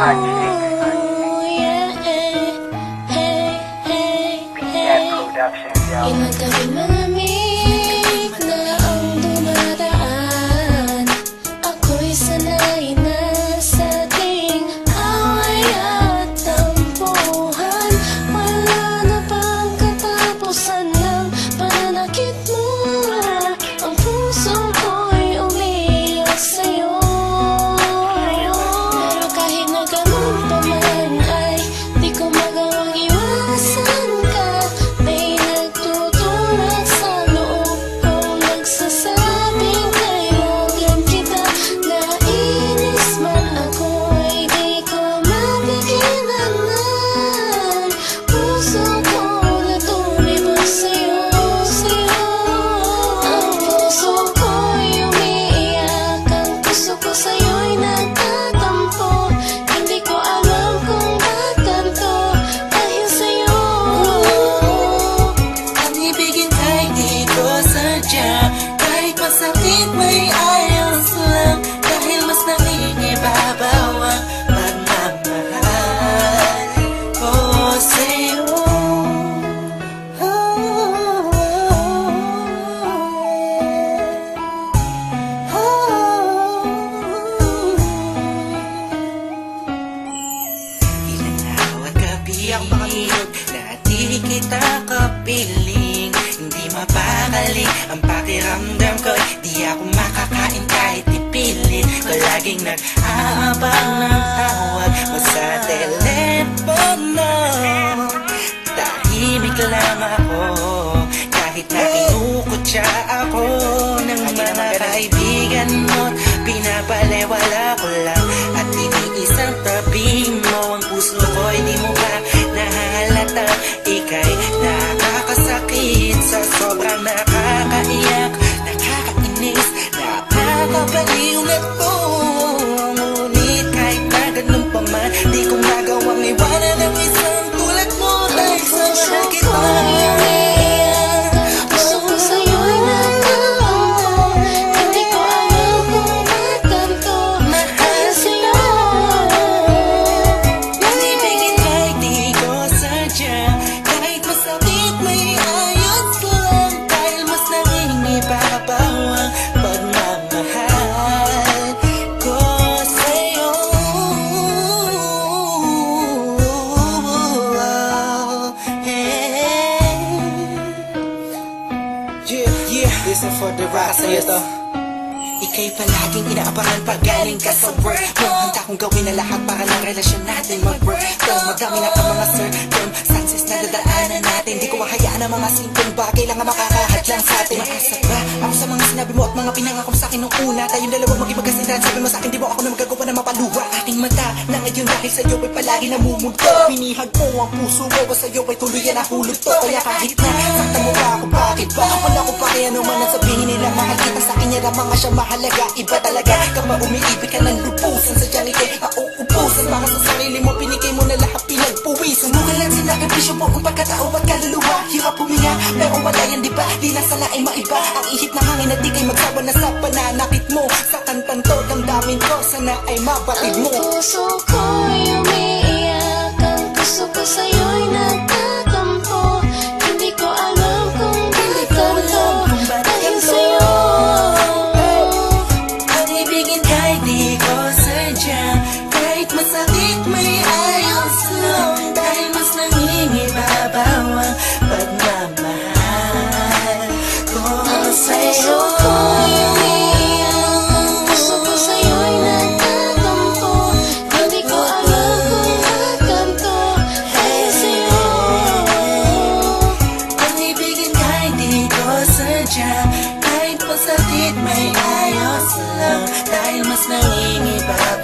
Hot Chicks, BN Productions, yo. Ilang gabi malamig na ang dumadaan. Ako'y sanay na sa ating away at tampuhan. Wala na bang katapusan ng pananakit mo? Ang puso ko'y umiiyak sa'yo. Pero kahit na ganun pa man ay di ko magawang iwasan ka. May nagtutulak sa loob kong nagsasabing kailangan kita. Nainis man ako'y di ko mapigilan. Puso ko na tumibok sa'yo, sa'yo. Ang puso ko'y umiiyak. Ang puso ko sa'yo'y nagtatampo. Hindi ko alam kung ba't ganito dahil sa'yo. Ang ibigin ay di ko sadya. Kahit masakit may ayos lang. Dahil mas nangingibabaw ang pagmamahal ko sa'yo. Ilang araw at gabi na di kita kapiling. Hindi mapakali ang pakiramdam ko. Di ako makakain kahit ipilit ko. Laging nag-aabang ng tawag mo sa telepono. Tahimik lang ako kahit na kinukutya ako ng mga kaibigan mo. Pinapalewala ko lang at iniisang tabi mo. Ang puso ko'y di mo pa nahalata. Ika'y nakakasakit sa sobrang nakakaiyak, nakakainis, nakakabaliw na to. Ngunit kahit na ganun pa man, di ko magawang iwanan ang isang tulad mo. Dahil sa mahal kita. Puso ko sa'yo'y nagtatampo. Hindi ko alam kung ba't ganito dahil sa'yo. Ang ibigin ay di ko sadya. Kahit masakit may ayos lang. Dahil mas nangingibabaw ang pagmamahal ko sa'yo. Yeah, listen for the rock sa'yo to. Ika'y palaging inaabangan pag galing ka sa work mo. Handa kong gawin ang lahat para ng relasyon natin mag-work. Madami na ang mga circumstances na dadaanan natin. Di ko mahayaan ang mga simpleng bagay lang ang makakahadlang sa atin. Maasa ba ako sa mga sinabi mo at mga pinangako mo sa akin nung una? Tayong dalawang magipagkasintahan. Sabi mo sa akin di mo ako na magagawa na mapaluwa. Aking mata na ngayon dahil sa'yo ay palagi namumulto. Pinihag mo ang puso mo o sa'yo ay tuluyan na hulog to. Kaya kahit na sakta mo pa ako, bakit ba? Wala ko pa kaya naman ang sabihin nila. Mahal kita sa akin yan ang mga siya mahalaga. Iba talaga kapag umiibig ka ng lubusan. Sadyang ika'y mauubusan. Para sa sarili mo pinigay mo na lahat pinagpuwisan. Sumugal lang sinakripisyo mo ang pagkatao at kaluluwa. Hirap huminga pero wala yan diba? Di na sana ay maiba ang ihip ng hangin at di kay magsawa na sa pananakit mo. Sa kantang to damdamin ko sana ay mabatid mo. Ang puso ko'y umiiyak. Ang puso ko sa'yo'y nagtatampo. Hindi ko alam kung bakit ganito dahil sa'yo. Ang ibigin ay di ko sadya. Kahit masakit may ayos lang. Dahil mas nangingibabaw ang pagmamahal ko sa'yo. Puso ko'y umiiyak. Ang puso ko sa'yo'y nagtatampo. Hindi ko alam kung bakit ganito dahil sa'yo. Ang ibigin ay di ko sadya. Kahit masakit may ayos lang. Dahil mas nangingibabaw